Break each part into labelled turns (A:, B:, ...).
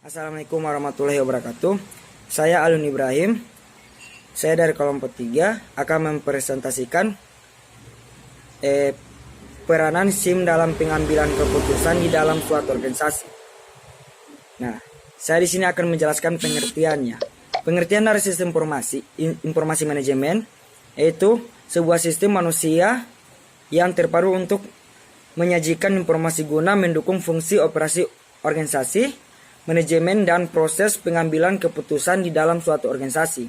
A: Assalamualaikum warahmatullahi wabarakatuh. Saya Alun Ibrahim. Saya dari kelompok 3 akan mempresentasikan peranan SIM dalam pengambilan keputusan di dalam suatu organisasi. Nah, saya di sini akan menjelaskan pengertiannya. Pengertian dari sistem informasi manajemen yaitu sebuah sistem manusia yang terpadu untuk menyajikan informasi guna mendukung fungsi operasi organisasi, manajemen, dan proses pengambilan keputusan di dalam suatu organisasi.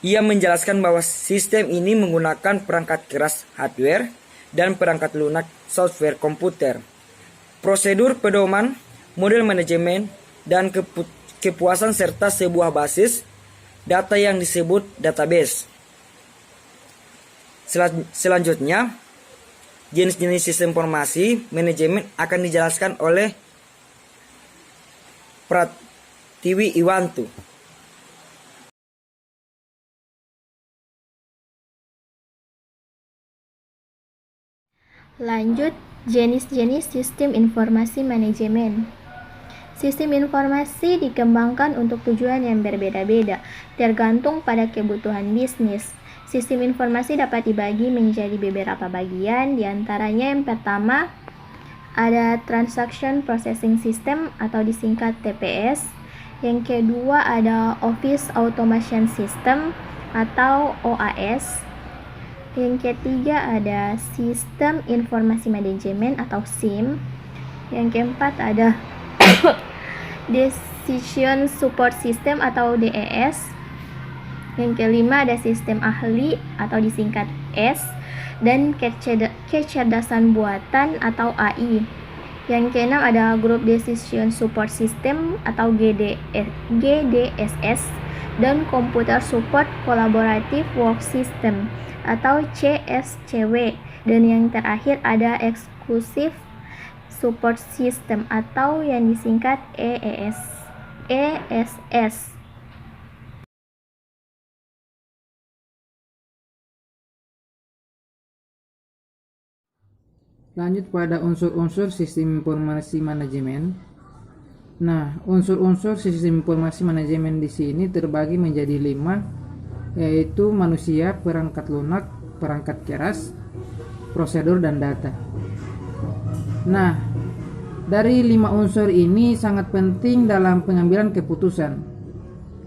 A: Ia menjelaskan bahwa sistem ini menggunakan perangkat keras hardware dan perangkat lunak software komputer, prosedur pedoman, model manajemen, dan kepuasan serta sebuah basis data yang disebut database. Selanjutnya, jenis-jenis sistem informasi manajemen akan dijelaskan oleh Pratiwi Iwantu.
B: Lanjut, jenis-jenis sistem informasi manajemen. Sistem informasi dikembangkan untuk tujuan yang berbeda-beda, tergantung pada kebutuhan bisnis. Sistem informasi dapat dibagi menjadi beberapa bagian, diantaranya yang pertama ada Transaction Processing System atau disingkat TPS. Yang kedua ada Office Automation System atau OAS. Yang ketiga ada Sistem Informasi Manajemen atau SIM. Yang keempat ada Decision Support System atau DES. Yang kelima ada Sistem Ahli atau disingkat S. Dan kecerdasan buatan atau AI. Yang keenam ada Group Decision Support System atau GDSS dan Computer Support Collaborative Work System atau CSCW. Dan yang terakhir ada Exclusive Support System atau yang disingkat ESS.
C: Lanjut pada unsur-unsur sistem informasi manajemen. Nah, unsur-unsur sistem informasi manajemen di sini terbagi menjadi 5, yaitu manusia, perangkat lunak, perangkat keras, prosedur, dan data. Nah, dari 5 unsur ini sangat penting dalam pengambilan keputusan.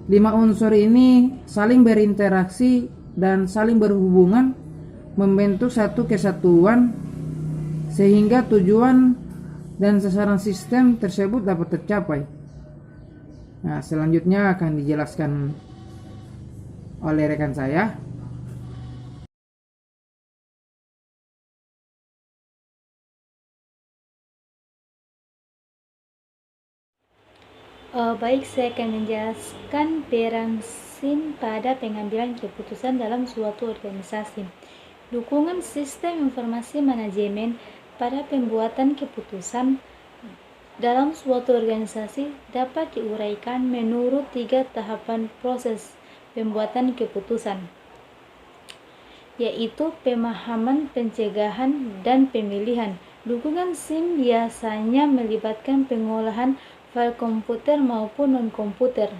C: 5 unsur ini saling berinteraksi dan saling berhubungan membentuk satu kesatuan sehingga tujuan dan sasaran sistem tersebut dapat tercapai. Nah, selanjutnya akan dijelaskan oleh rekan saya.
D: Baik, saya akan menjelaskan peran SIM pada pengambilan keputusan dalam suatu organisasi. Dukungan sistem informasi manajemen pada pembuatan keputusan dalam suatu organisasi dapat diuraikan menurut 3 tahapan proses pembuatan keputusan, yaitu pemahaman, pencegahan, dan pemilihan. Dukungan SIM biasanya melibatkan pengolahan file komputer maupun non-komputer.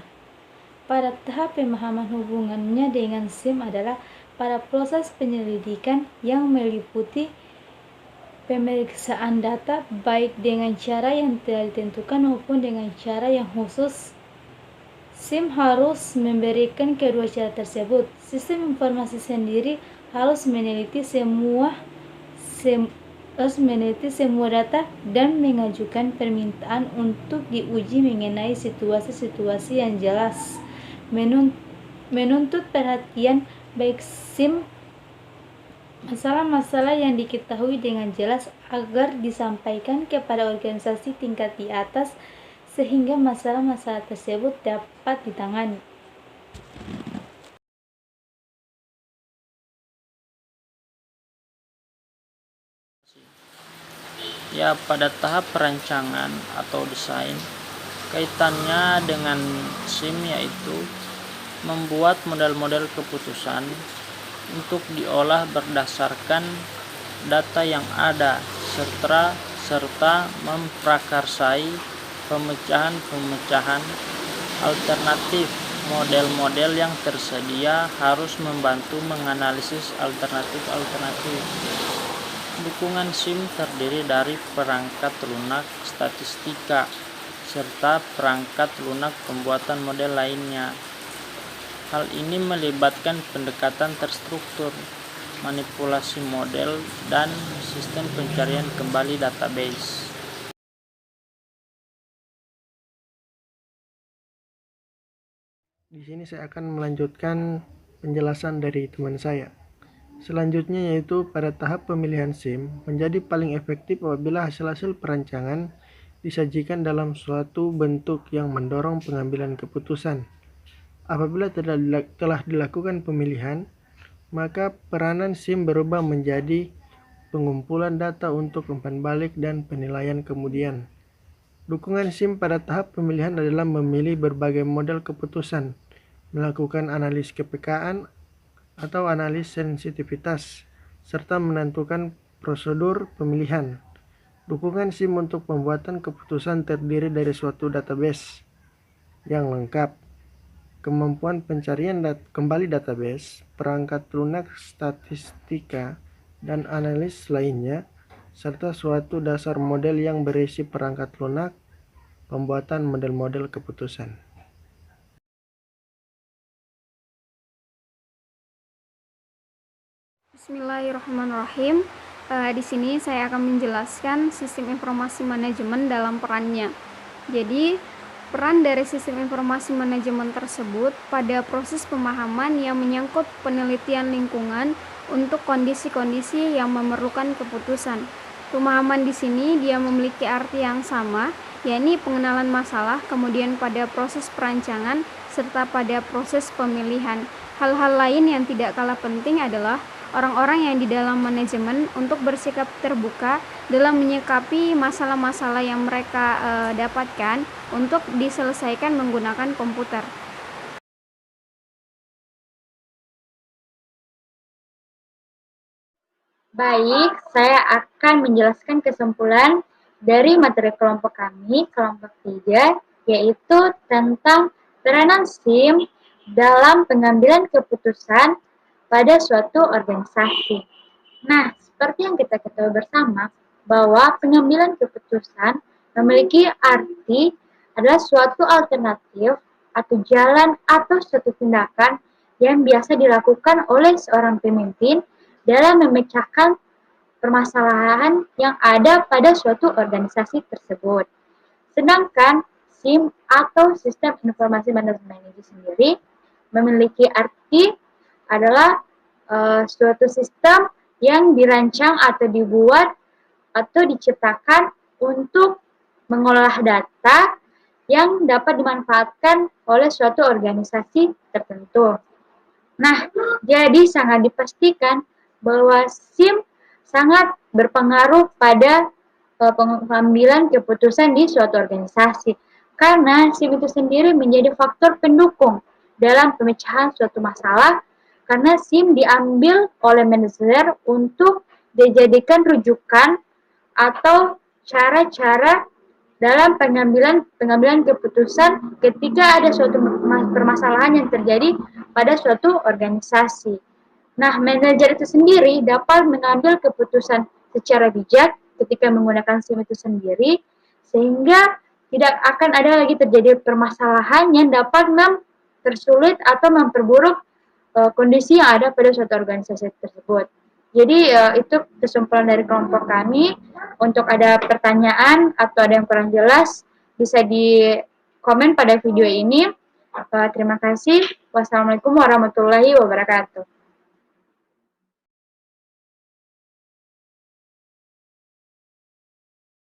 D: Pada tahap pemahaman, hubungannya dengan SIM adalah pada proses penyelidikan yang meliputi pemeriksaan data baik dengan cara yang telah ditentukan maupun dengan cara yang khusus. SIM harus memberikan kedua cara tersebut. Sistem informasi sendiri harus meneliti semua data dan mengajukan permintaan untuk diuji mengenai situasi-situasi yang jelas, menuntut perhatian baik SIM masalah-masalah yang diketahui dengan jelas agar disampaikan kepada organisasi tingkat di atas sehingga masalah-masalah tersebut dapat ditangani.
E: Ya, pada tahap perancangan atau desain, kaitannya dengan SIM yaitu membuat model-model keputusan untuk diolah berdasarkan data yang ada serta memprakarsai Pemecahan-pemecahan alternatif. Model-model yang tersedia harus membantu menganalisis alternatif-alternatif. Dukungan SIM terdiri dari perangkat lunak statistika serta perangkat lunak pembuatan model lainnya. Hal ini melibatkan pendekatan terstruktur, manipulasi model, dan sistem pencarian kembali database.
F: Di sini saya akan melanjutkan penjelasan dari teman saya. Selanjutnya yaitu pada tahap pemilihan SIM menjadi paling efektif apabila hasil-hasil perancangan disajikan dalam suatu bentuk yang mendorong pengambilan keputusan. Apabila telah dilakukan pemilihan, maka peranan SIM berubah menjadi pengumpulan data untuk umpan balik dan penilaian kemudian. Dukungan SIM pada tahap pemilihan adalah memilih berbagai model keputusan, melakukan analisis kepekaan atau analisis sensitivitas, serta menentukan prosedur pemilihan. Dukungan SIM untuk pembuatan keputusan terdiri dari suatu database yang lengkap, kemampuan pencarian kembali database, perangkat lunak statistika, dan analis lainnya, serta suatu dasar model yang berisi perangkat lunak pembuatan model-model keputusan.
G: Bismillahirrahmanirrahim. Di sini saya akan menjelaskan sistem informasi manajemen dalam perannya. Jadi, peran dari sistem informasi manajemen tersebut pada proses pemahaman yang menyangkut penelitian lingkungan untuk kondisi-kondisi yang memerlukan keputusan. Pemahaman di sini dia memiliki arti yang sama, yakni pengenalan masalah, kemudian pada proses perancangan, serta pada proses pemilihan. Hal-hal lain yang tidak kalah penting adalah orang-orang yang di dalam manajemen untuk bersikap terbuka dalam menyikapi masalah-masalah yang mereka dapatkan untuk diselesaikan menggunakan komputer.
H: Baik, saya akan menjelaskan kesimpulan dari materi kelompok kami, kelompok 3, yaitu tentang peranan SIM dalam pengambilan keputusan pada suatu organisasi. Nah, seperti yang kita ketahui bersama, bahwa pengambilan keputusan memiliki arti adalah suatu alternatif atau jalan atau suatu tindakan yang biasa dilakukan oleh seorang pemimpin dalam memecahkan permasalahan yang ada pada suatu organisasi tersebut. Sedangkan SIM atau Sistem Informasi Manajemen itu sendiri memiliki arti adalah suatu sistem yang dirancang atau dibuat atau diciptakan untuk mengolah data yang dapat dimanfaatkan oleh suatu organisasi tertentu. Nah, jadi sangat dipastikan bahwa SIM sangat berpengaruh pada pengambilan keputusan di suatu organisasi. Karena SIM itu sendiri menjadi faktor pendukung dalam pemecahan suatu masalah, karena SIM diambil oleh manajer untuk dijadikan rujukan atau cara-cara dalam pengambilan keputusan ketika ada suatu permasalahan yang terjadi pada suatu organisasi. Nah, manajer itu sendiri dapat mengambil keputusan secara bijak ketika menggunakan SIM itu sendiri, sehingga tidak akan ada lagi terjadi permasalahan yang dapat mempersulit atau memperburuk kondisi yang ada pada suatu organisasi tersebut. Jadi itu kesimpulan dari kelompok kami. Untuk ada pertanyaan atau ada yang kurang jelas, bisa di komen pada video ini. Terima kasih. Wassalamualaikum warahmatullahi wabarakatuh.